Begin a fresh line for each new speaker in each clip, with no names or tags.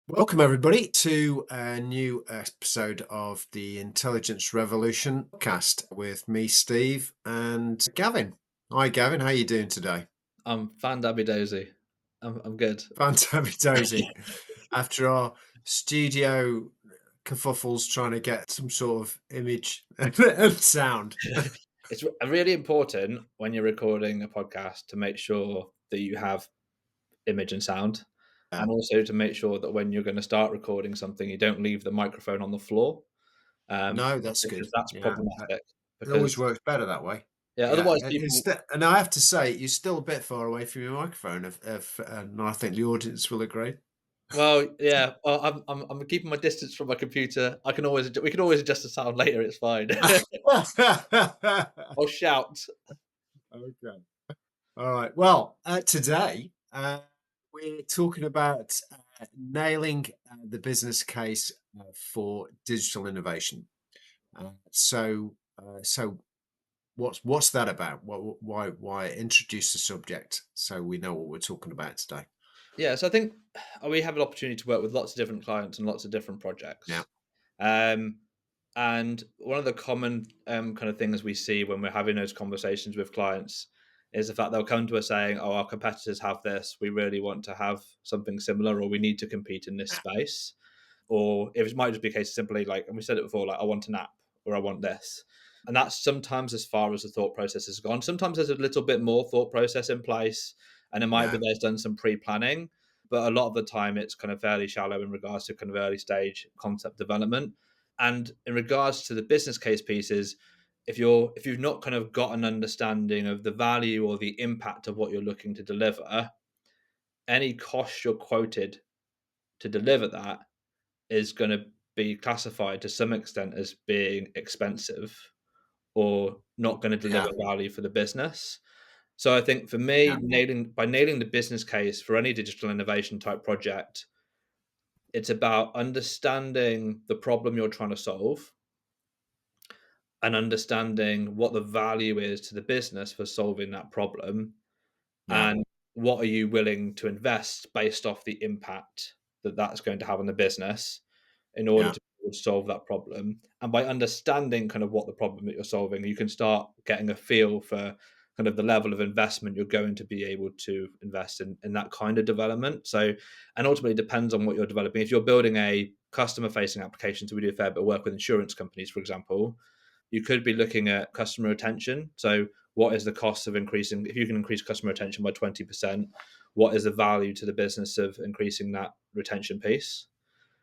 Welcome, everybody, to a new episode of the Intelligence Revolution podcast with me, Steve, and Gavin. Hi, Gavin. How are you doing today?
I'm fan Dabby Dozy. I'm good.
Fantastic. After our studio kerfuffles trying to get some sort of image and sound.
It's really important when you're recording a podcast to make sure that you have image and sound,
Yeah.
and also to make sure that when you're going to start recording something, you don't leave the microphone on the floor, um,
No, that's good.
because that's
Yeah,
problematic.
it always
Because
works better that way.
yeah,
Yeah,
otherwise
and,
people.
and I have to say, you're still a bit far away from your microphone, and I think the audience will agree.
Well, yeah. Well, I'm keeping my distance from my computer. We can always adjust the sound later. It's fine. I'll shout.
Okay. All right. Well, today we're talking about nailing the business case for digital innovation. So what's that about? Why introduce the subject so we know what we're talking about today?
Yeah, so I think we have an opportunity to work with lots of different clients and lots of different
Yeah.
projects. Um, and one of the common kind of things we see when we're having those conversations with clients is the fact they'll come to us saying, "Oh, our competitors have this. We really want to have something similar, or we need to compete in this space." Or it might just be a case of simply like, and we said it before, like, "I want an app," or "I want this." And that's sometimes as far as the thought process has gone. Sometimes there's a little bit more thought process in place, and it might be
Yeah.
there's done some pre-planning, but a lot of the time it's kind of fairly shallow in regards to kind of early stage concept development. And in regards to the business case pieces, if you've not kind of got an understanding of the value or the impact of what you're looking to deliver, any cost you're quoted to deliver that is going to be classified to some extent as being expensive or not going to deliver
Yeah.
value for the business. So I think for
Yeah.
me, nailing the business case for any digital innovation type project, it's about understanding the problem you're trying to solve and understanding what the value is to the business for solving that problem,
Yeah.
and what are you willing to invest based off the impact that that's going to have on the business in order
Yeah.
to solve that problem. And by understanding kind of what the problem that you're solving, you can start getting a feel for kind of the level of investment you're going to be able to invest in that kind of development. So, and ultimately it depends on what you're developing. If you're building a customer facing application, so we do a fair bit of work with insurance companies, for example, you could be looking at customer retention. So, what is the cost of increasing? If you can increase customer retention by 20%, what is the value to the business of increasing that retention piece?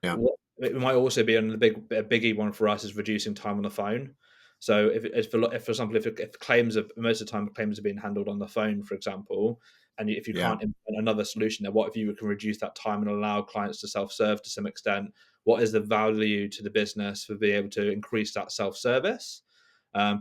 Yeah.
What it might also be on the a biggie one for us is reducing time on the phone. So if for example, if claims of most of the time claims are being handled on the phone, for example, and if you
Yeah.
can't implement another solution, then what if you can reduce that time and allow clients to self-serve to some extent? What is the value to the business for being able to increase that self-service,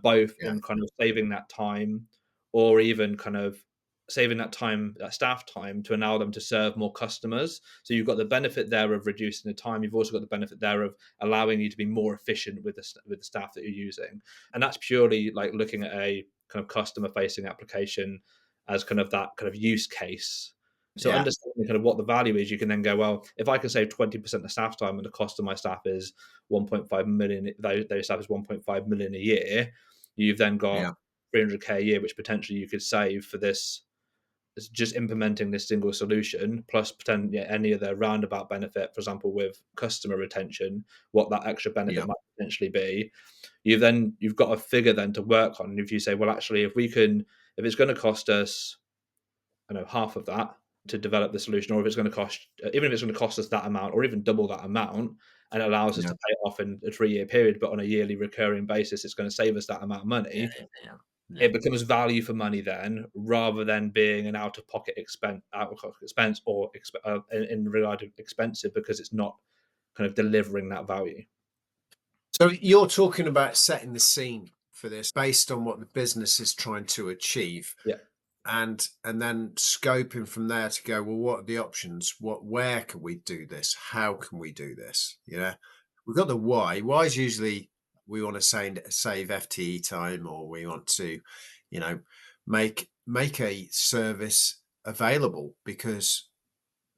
both
Yeah.
in kind of saving that time or even kind of saving that time, that staff time, to allow them to serve more customers. So you've got the benefit there of reducing the time. You've also got the benefit there of allowing you to be more efficient with the staff that you're using. And that's purely like looking at a kind of customer facing application as kind of that kind of use case. So
Yeah.
understanding kind of what the value is, you can then go, well, if I can save 20% of staff time and the cost of my staff is 1.5 million, their staff is 1.5 million a year, you've then got
Yeah.
300K a year, which potentially you could save for this. It's just implementing this single solution plus pretend, yeah, any other roundabout benefit, for example, with customer retention, what that extra benefit
Yeah.
might potentially be. You've got a figure then to work on. And if you say, well, actually, if it's going to cost us, I know, half of that to develop the solution, or if it's going to cost, even if it's going to cost us that amount, or even double that amount, and it allows us
Yeah.
to pay it off in a 3 year period, but on a yearly recurring basis, it's going to save us that amount of
Yeah.
money.
Yeah. Yeah.
It becomes value for money then, rather than being an out of pocket expense, or in regard to expensive because it's not kind of delivering that value.
So you're talking about setting the scene for this based on what the business is trying to achieve,
Yeah,
and then scoping from there to go, well, what are the options? Where can we do this? How can we do this? We've got the why. Why is usually we want to save FTE time, or we want to, you know, make a service available because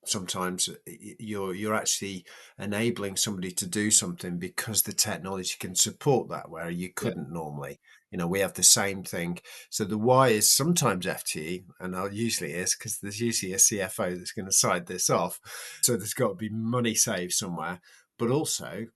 sometimes you're actually enabling somebody to do something because the technology can support that where you
Yeah,
couldn't normally. We have the same thing. So the why is sometimes FTE, and usually is because there's usually a CFO that's going to side this off. So there's got to be money saved somewhere, but also,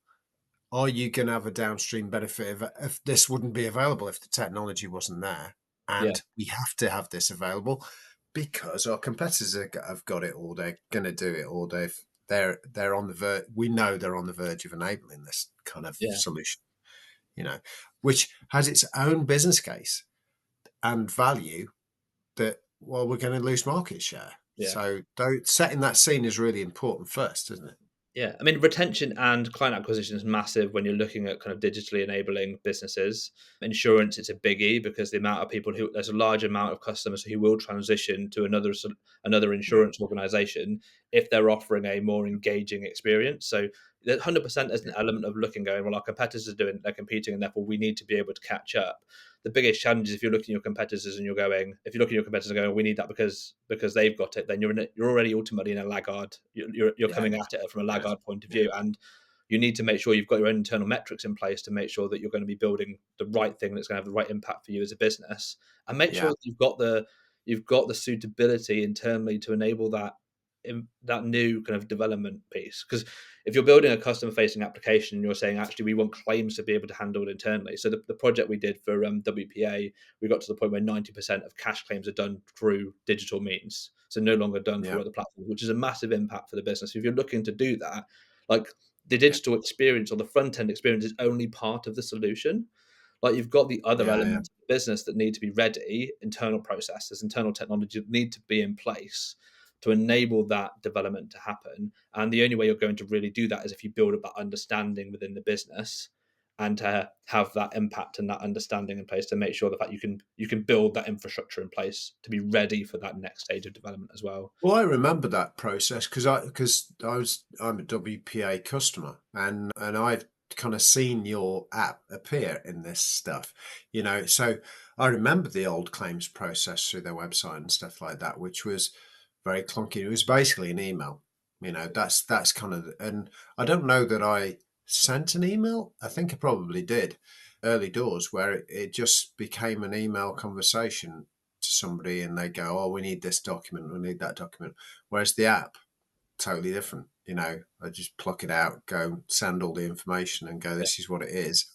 are you going to have a downstream benefit if this wouldn't be available if the technology wasn't there?
yeah,
And we have to have this available because our competitors have got it, or they're going to do it, or they're on the verge. We know they're on the verge of enabling this kind of
yeah,
solution, you know, which has its own business case and value. That, well, we're going to lose market share.
yeah.
So setting that scene is really important first, isn't it?
Yeah, I mean, retention and client acquisition is massive when you're looking at kind of digitally enabling businesses. Insurance, it's a biggie because the amount of people who there's a large amount of customers who will transition to another
Yeah,
insurance organization if they're offering a more engaging experience. So 100% there's an
yeah,
element of looking going, well, our competitors are doing, they're competing, and therefore we need to be able to catch up. The biggest challenge is if you're looking at your competitors and you're going, if you look at your competitors and going, we need that because they've got it, then you're already ultimately in a laggard. You're
yeah,
coming at it from a
yeah,
laggard point of
yeah,
view, and you need to make sure you've got your own internal metrics in place to make sure that you're going to be building the right thing that's going to have the right impact for you as a business, and make sure
yeah,
that you've got the suitability internally to enable that new kind of development piece. Because if you're building a customer facing application, you're saying actually we want claims to be able to handle it internally. So the project we did for WPA, we got to the point where 90% of cash claims are done through digital means, so no longer done
yeah,
through other platforms, which is a massive impact for the business. If you're looking to do that, like the
yeah,
digital experience or the front end experience is only part of the solution. Like you've got the other
yeah, yeah.
elements of the business that need to be ready, internal processes, internal technology that need to be in place to enable that development to happen. And the only way you're going to really do that is if you build up that understanding within the business and to have that impact and that understanding in place to make sure that you can build that infrastructure in place to be ready for that next stage of development as well.
Well, I remember that process I'm a WPA customer, and I've kind of seen your app appear in this stuff, So I remember the old claims process through their website and stuff like that, which was very clunky. It was basically an email, That's kind of, and I don't know that I sent an email. I think I probably did early doors where it just became an email conversation to somebody and they go, "Oh, we need this document, we need that document." Whereas the app, totally different. I just pluck it out, go send all the information and go,
Yeah,
"This is what it is."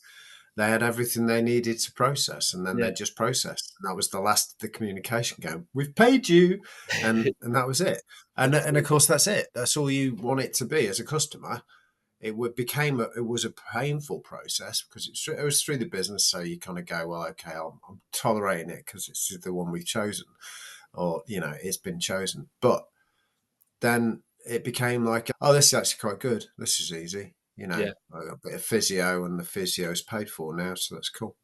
They had everything they needed to process, and then
yeah,
they just processed. And that was the last of the communication going, "We've paid you," and that was it. And of
absolutely.
course, that's it. That's all you want it to be as a customer. It was a painful process because it was through the business, so you kind of go, well, okay, I'm tolerating it because it's the one we've chosen, or it's been chosen. But then it became like, oh, this is actually quite good. This is easy.
Yeah,
I got a bit of physio, and the physio is paid for now, so that's cool.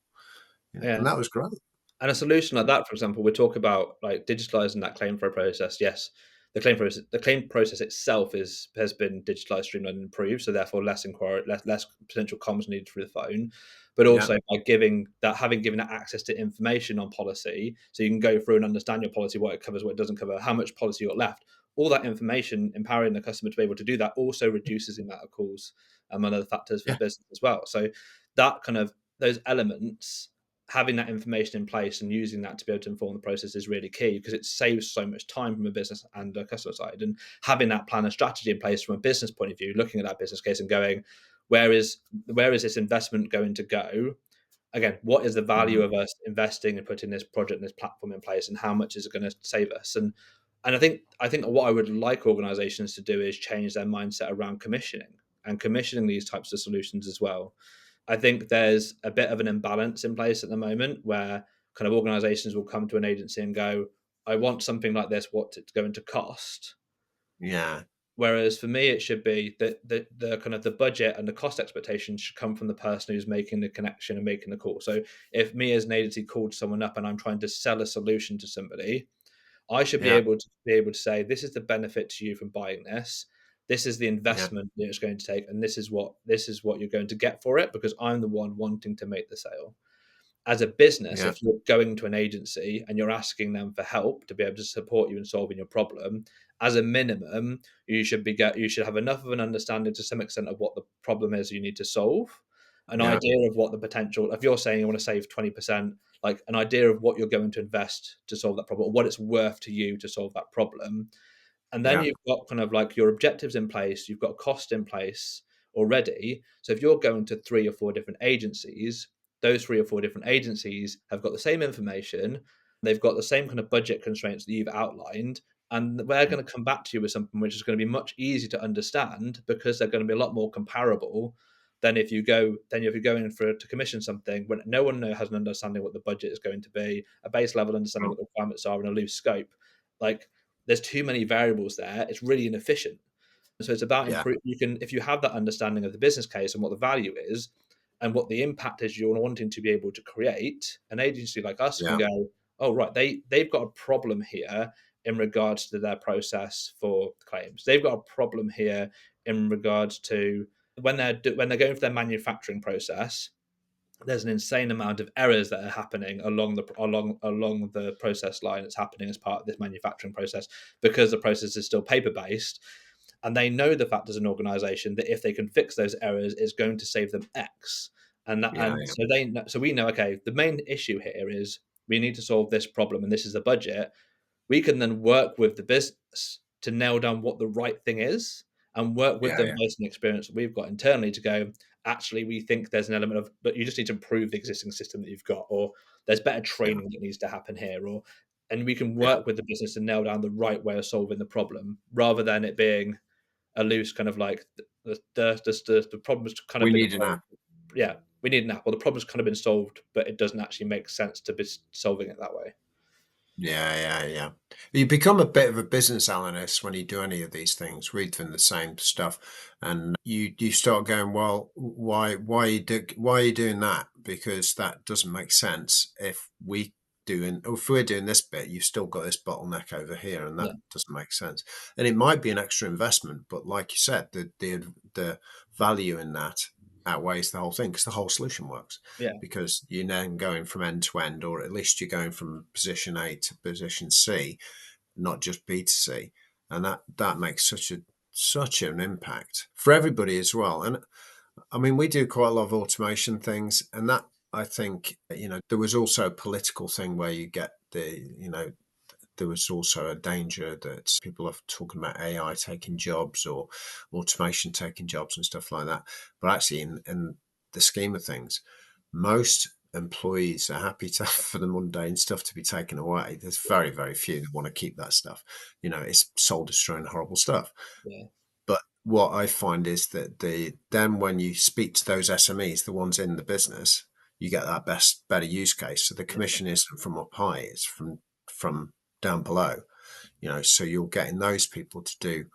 yeah.
And that was great.
And a solution like that, for example, we talk about like digitalizing that claim flow process. Yes, the claim process itself has been digitalized, streamlined, and improved. So therefore, less inquiry, less potential comms needed through the phone. But
Yeah,
also by having given that access to information on policy, so you can go through and understand your policy, what it covers, what it doesn't cover, how much policy you got left. All that information, empowering the customer to be able to do that, also reduces the amount of calls, among other factors for the
yeah,
business as well. So that kind of those elements, having that information in place and using that to be able to inform the process is really key because it saves so much time from a business and a customer side. And having that plan and strategy in place from a business point of view, looking at that business case and going, where is this investment going to go? Again, what is the value
mhm,
of us investing and putting this project and this platform in place, and how much is it going to save us? And I think what I would like organizations to do is change their mindset around commissioning these types of solutions as well. I think there's a bit of an imbalance in place at the moment where kind of organizations will come to an agency and go, I want something like this, what's it going to cost?
yeah,
Whereas for me, it should be that the kind of the budget and the cost expectations should come from the person who's making the connection and making the call. So if me as an agency called someone up and I'm trying to sell a solution to somebody, I should be
yeah,
able to say, this is the benefit to you from buying this. This is the
yeah,
investment that it's going to take, and this is what you're going to get for it because I'm the one wanting to make the sale. as a business,
yeah,
if you're going to an agency and you're asking them for help to be able to support you in solving your problem, as a minimum, you should have enough of an understanding to some extent of what the problem is you need to solve, an
yeah,
idea of what the potential. If you're saying you want to save 20%, like an idea of what you're going to invest to solve that problem, or what it's worth to you to solve that problem, and then
yeah,
you've got kind of like your objectives in place, you've got cost in place already. So if you're going to 3 or 4 different agencies, those 3 or 4 different agencies have got the same information, they've got the same kind of budget constraints that you've outlined, and they're
mm,
gonna come back to you with something which is gonna be much easier to understand because they're gonna be a lot more comparable than if you go in for to commission something when no one has an understanding what the budget is going to be, a base level understanding
sure,
what the requirements are, and a loose scope. Like, there's too many variables there. It's really inefficient. So it's about
yeah,
improve. You can, if you have that understanding of the business case and what the value is, and what the impact is you're wanting to be able to create, an agency like us can
yeah,
go, oh right, they've got a problem here in regards to their process for claims. They've got a problem here in regards to when they're going for their manufacturing process, there's an insane amount of errors that are happening along the process line that's happening as part of this manufacturing process because the process is still paper based, and they know the fact as an organization that if they can fix those errors it's going to save them x,
yeah,
and
yeah,
so we know, okay, the main issue here is we need to solve this problem and this is the budget. We can then work with the business to nail down what the right thing is and work with
yeah,
them
yeah,
based on the experience that we've got internally to go, actually, we think there's an element of, but you just need to improve the existing system that you've got, or there's better
yeah,
training that needs to happen here, or, and we can
yeah.
work with the business to nail down the right way of solving the problem rather than it being a loose kind of like the problem's kind of
We
been
need an
solved.
app.
Yeah, we need an app. Well, the problem's kind of been solved, but it doesn't actually make sense to be solving it that way.
Yeah, yeah, yeah. You become a bit of a business analyst when you do any of these things, reading the same stuff, and you start going, well, why are you doing that? Because that doesn't make sense. If we're doing this bit, you've still got this bottleneck over here, and that
Yeah,
doesn't make sense. And it might be an extra investment, but like you said, the value in that outweighs the whole thing because the whole solution works
yeah,
because you're then going from end to end, or at least you're going from position A to position C, not just B to C, and that makes such an impact for everybody as well. And I mean, we do quite a lot of automation things, and that I think there was also a political thing where you get there was also a danger that people are talking about AI taking jobs or automation taking jobs and stuff like that. But actually, in the scheme of things, most employees are happy to for the mundane stuff to be taken away. There's very, very few that want to keep that stuff. It's soul destroying, horrible stuff.
yeah,
But what I find is that then when you speak to those SMEs, the ones in the business, you get that better use case. So the
yeah,
commission isn't from up high; it's from down below. So you're getting those people to do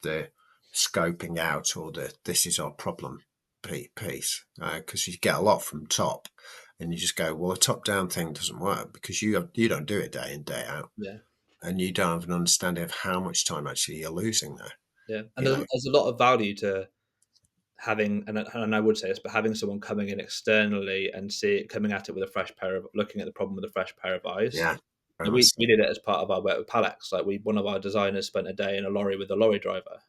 the scoping out or the this is our problem piece because you get a lot from top, and you just go, well, a top down thing doesn't work because you don't do it day in day out,
yeah.
and you don't have an understanding of how much time actually you're losing there.
Yeah, and
You know,
there's a lot of value to having, and I would say this, but having someone coming in externally and coming at it with a fresh pair of looking at the problem with a fresh pair of eyes.
yeah, very
And
much
we
so.
did it as part of our work with Palex. Like one of our designers spent a day in a lorry with a lorry driver.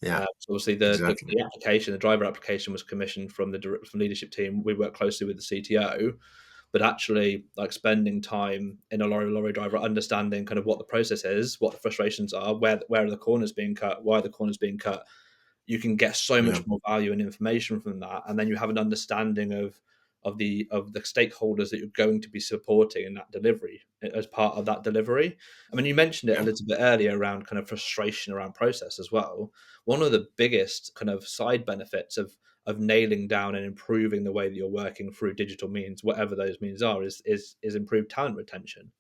Yeah,
So obviously
exactly.
the application, the driver application was commissioned from from leadership team. We work closely with the CTO, but actually like spending time in a lorry driver, understanding kind of what the process is, what the frustrations are, where are the corners being cut, why are the corners being cut, you can get so much
Yeah,
more value and information from that, and then you have an understanding of the stakeholders that you're going to be supporting in that delivery as part of that delivery. I mean, you mentioned it a
yeah,
little bit earlier around kind of frustration around process as well. One of the biggest kind of side benefits of nailing down and improving the way that you're working through digital means, whatever those means are, is improved talent retention.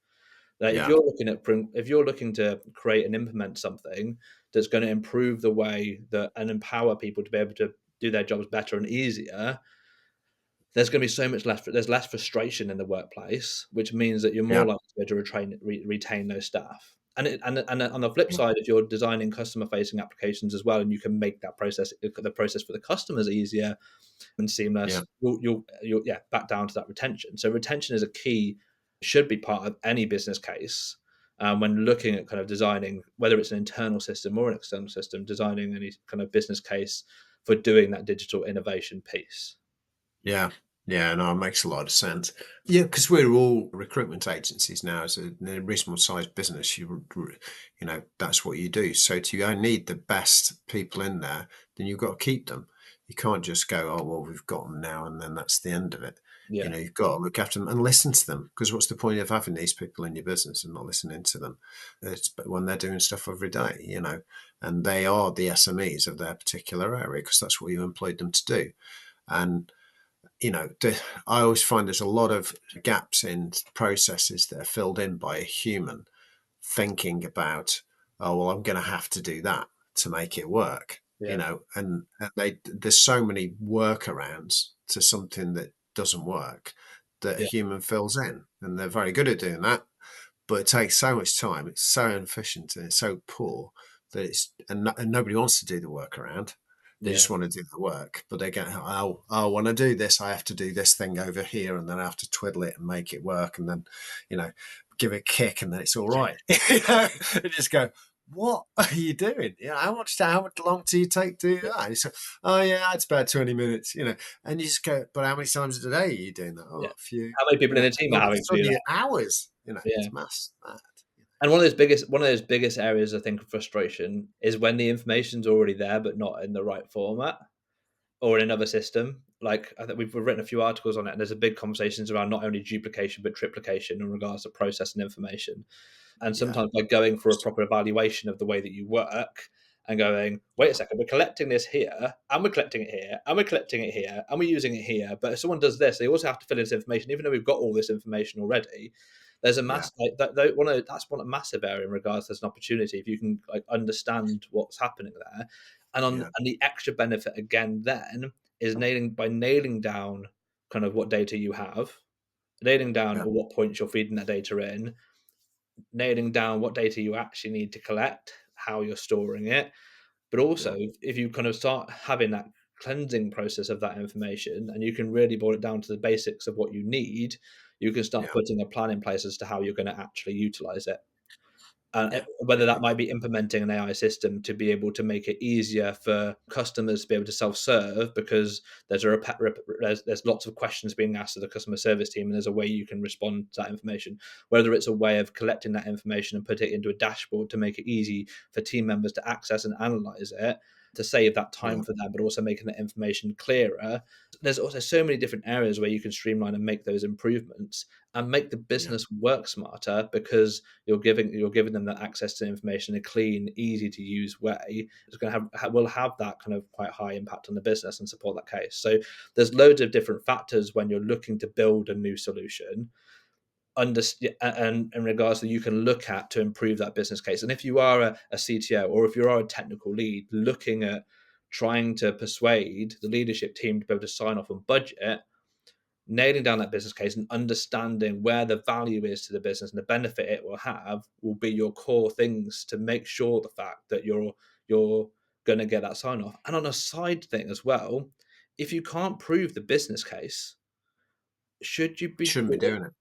Like
yeah,
if you're looking to create and implement something that's going to improve the way that and empower people to be able to do their jobs better and easier, there's going to be so much less. There's less frustration in the workplace, which means that you're more
yeah,
likely to be able to retain those staff. And on the flip
Yeah.
side, if you're designing customer facing applications as well, and you can make that process, the process for the customers easier and
Yeah.
seamless, you'll yeah, back down to that retention. So retention is a key, should be part of any business case. When looking at kind of designing, whether it's an internal system or an external system, designing any kind of business case for doing that digital innovation piece.
Yeah. Yeah, no, it makes a lot of sense. Yeah, because we're all recruitment agencies now. As a reasonable sized business, you know, that's what you do. So to need the best people in there, then you've got to keep them. You can't just go, oh well, we've got them now, and then that's the end of it. You
Yeah,
know, you've got to look after them and listen to them. Because what's the point of having these people in your business and not listening to them? It's when they're doing stuff every day, you know, and they are the SMEs of their particular area because that's what you employed them to do. And you know, I always find there's a lot of gaps in processes that are filled in by a human thinking about, oh, well, I'm going to have to do that to make it work, you
yeah,
know, and there's so many workarounds to something that doesn't work that a
yeah,
human fills in, and they're very good at doing that, but it takes so much time. It's so inefficient and it's so poor that and nobody wants to do the workaround. They
yeah,
just want to do the work, but they go, oh, when I do this, I have to do this thing over here, and then I have to twiddle it and make it work, and then, you know, give it a kick, and then it's all right. You know, and just go, what are you doing? You know, how much long do you take to do
yeah,
that? And it's like, oh yeah, it's about 20 minutes. You know, and you just go, but how many times a day are you doing that?
yeah.
Oh, a few.
How many
You
people in
know,
a team
all
are
of a
having to
sudden
do that?
you hours. You know,
Yeah.
it's mass mad.
And one of those biggest areas I think of frustration is when the information's already there but not in the right format or in another system. Like I think we've written a few articles on it, and there's a big conversations around not only duplication but triplication in regards to processing information. And
Yeah,
sometimes by going for a proper evaluation of the way that you work and going, wait a
yeah,
second, we're collecting this here, and we're collecting it here, and we're collecting it here, and we're using it here. But if someone does this, they also have to fill in this information, even though we've got all this information already. There's a
yeah,
mass like that's one a massive area in regards. There's an opportunity if you can like understand what's happening there,
yeah,
and the extra benefit again then is nailing down kind of what data you have, nailing down
yeah,
at what points you're feeding that data in, nailing down what data you actually need to collect, how you're storing it, but also
yeah,
if you kind of start having that cleansing process of that information and you can really boil it down to the basics of what you need, you can start
yeah,
putting a plan in place as to how you're going to actually utilize it.
yeah,
Whether
yeah,
that might be implementing an AI system to be able to make it easier for customers to be able to self-serve because there's lots of questions being asked of the customer service team, and there's a way you can respond to that information. Whether it's a way of collecting that information and put it into a dashboard to make it easy for team members to access and analyze it to save that time
yeah,
for them, but also making that information clearer. There's also so many different areas where you can streamline and make those improvements and make the
yeah,
business work smarter because you're giving them that access to information in a clean, easy to use way. It's going to will have that kind of quite high impact on the business and support that case. So there's loads of different factors when you're looking to build a new solution. And in regards to you can look at to improve that business case. And if you are a CTO or if you are a technical lead looking at trying to persuade the leadership team to be able to sign off on budget, nailing down that business case and understanding where the value is to the business and the benefit it will be your core things to make sure the fact that you're going to get that sign off. And on a side thing as well, if you can't prove the business case, should you be
shouldn't be doing it.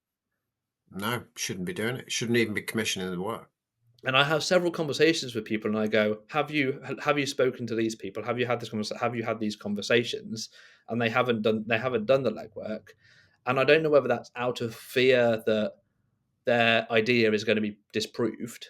No, shouldn't be doing it. Shouldn't even be commissioning the work.
and I have several conversations with people and I go, have you spoken to these people? Have you had have you had these conversations? And they haven't done the legwork. And I don't know whether that's out of fear that their idea is going to be disproved.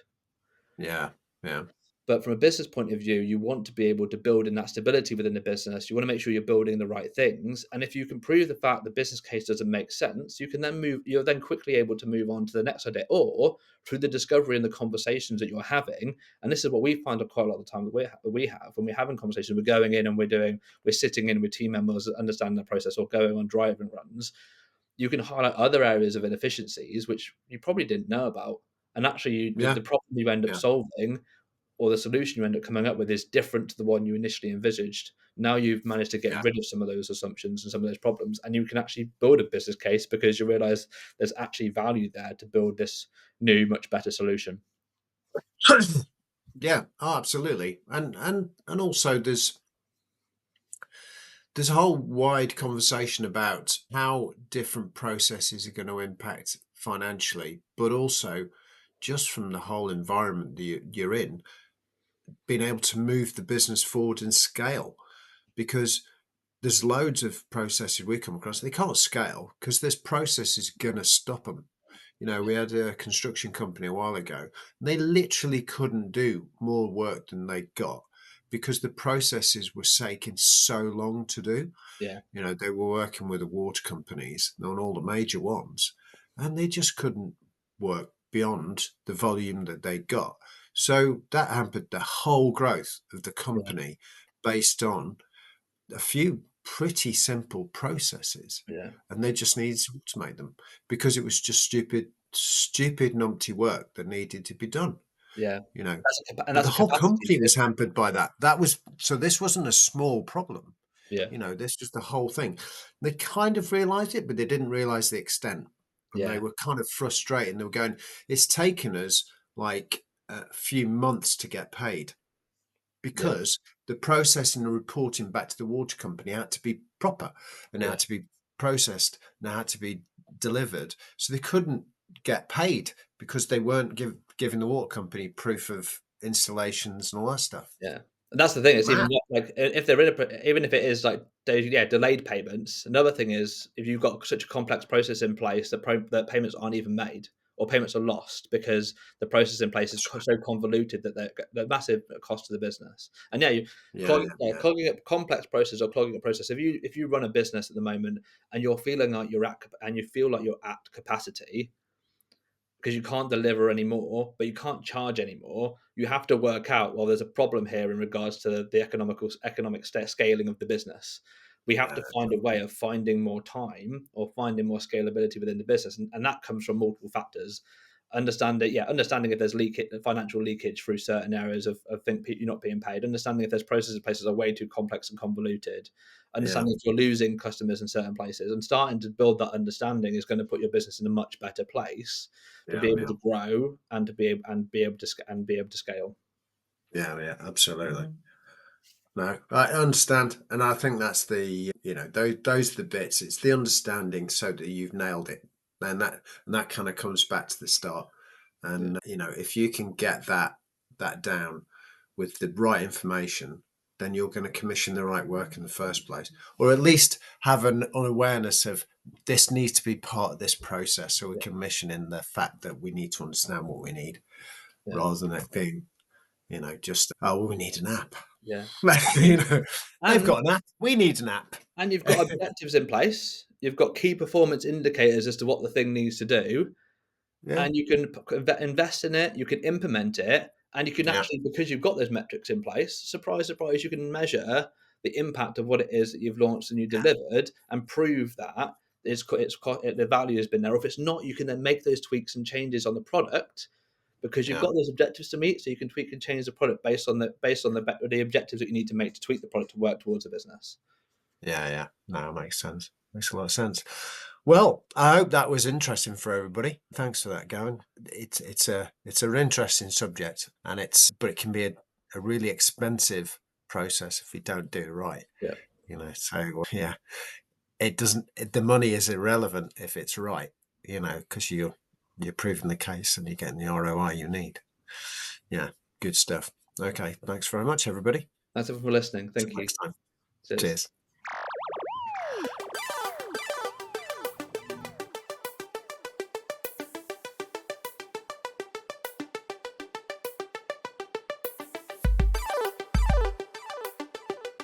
Yeah, yeah,
But from a business point of view, you want to be able to build in that stability within the business. You want to make sure you're building the right things. And if you can prove the fact the business case doesn't make sense, you're then quickly able to move on to the next idea. Or through the discovery and the conversations that you're having, and this is what we find quite a lot of the time that we have when we're having conversations, we're going in and we're sitting in with team members, understanding the process, or going on driving runs. You can highlight other areas of inefficiencies which you probably didn't know about. And actually,
yeah,
the problem you end up
yeah,
solving or the solution you end up coming up with is different to the one you initially envisaged. Now you've managed to get
yeah,
rid of some of those assumptions and some of those problems, and you can actually build a business case because you realize there's actually value there to build this new, much better solution.
Yeah, oh, absolutely. And also there's a whole wide conversation about how different processes are going to impact financially, but also just from the whole environment that you're in, being able to move the business forward and scale. Because there's loads of processes we come across, they can't scale because this process is going to stop them. You know, we had a construction company a while ago, and they literally couldn't do more work than they got because the processes were taking so long to do.
Yeah,
You know, they were working with the water companies on all the major ones, and they just couldn't work beyond the volume that they got. So that hampered the whole growth of the
yeah,
company based on a few pretty simple processes.
yeah,
And they just needed to automate them because it was just stupid numpty work that needed to be done,
yeah.
you know.
And
But
that's
the
a
whole
capacity
company
thing.
was hampered by that. That was so this wasn't a small problem.
Yeah,
You know, this was the whole thing. They kind of realized it, but they didn't realize the extent. And they
yeah,
were kind of frustrated. And they were going, it's taken us like a few months to get paid
yeah,
because the processing and reporting back to the water company had to be proper and it
yeah,
had to be processed and it had to be delivered. So they couldn't get paid because they weren't giving the water company proof of installations and all that stuff.
yeah. And that's the thing, it's even
Mad.
not like if they're in a even if it is like yeah, delayed payments, another thing is if you've got such a complex process in place that that payments aren't even made or payments are lost because the process in place is
That's right.
so convoluted that they're massive cost to the business. And yeah, you
Yeah, yeah,
clogging up complex process or clogging up process. If you run a business at the moment and you're feeling like you're at and you feel like you're at capacity, because you can't deliver anymore, but you can't charge anymore. You have to work out, well, there's a problem here in regards to the economic scaling of the business. We have to
yeah,
find a way of finding more time or finding more scalability within the business, and that comes from multiple factors. Understanding if there's financial leakage through certain areas of think you're not being paid. Understanding if there's processes places are way too complex and convoluted.
yeah,
Understanding if you're losing customers in certain places, and starting to build that understanding is going to put your business in a much better place to
yeah,
be able
yeah,
to grow and to be able to be able to scale.
yeah, yeah, absolutely. No, I understand, and I think that's those are the bits. It's the understanding, so that you've nailed it, and that kind of comes back to the start.
Yeah,
And if you can get that down with the right information, then you're going to commission the right work in the first place, or at least have an awareness of this needs to be part of this process, so we
yeah,
can mission in the fact that we need to understand what we need,
yeah,
rather than it being just oh well, we need an app.
yeah.
you
And
know, they've
and
got an app. We need an app.
and you've got objectives in place. You've got key performance indicators as to what the thing needs to do,
Yeah,
and you can invest in it. You can implement it, and you can
yeah,
actually, because you've got those metrics in place. Surprise, surprise! You can measure the impact of what it is that you've launched and you
yeah,
delivered, and prove that the value has been there. Or if it's not, you can then make those tweaks and changes on the product because you've
yeah,
got those objectives to meet, so you can tweak and change the product based on the objectives that you need to make to tweak the product to work towards the business.
yeah, yeah. No, it makes sense. Makes a lot of sense. Well, I hope that was interesting for everybody. Thanks for that, Gavin. It's an interesting subject, and but it can be a really expensive process if you don't do it right.
Yeah,
So yeah, it doesn't. The money is irrelevant if it's right. Because you're proving the case and you're getting the ROI you need. Yeah, good stuff. Okay, thanks very much, everybody.
thanks everyone for listening.
Till
Thank you.
next time.
Cheers.
Cheers.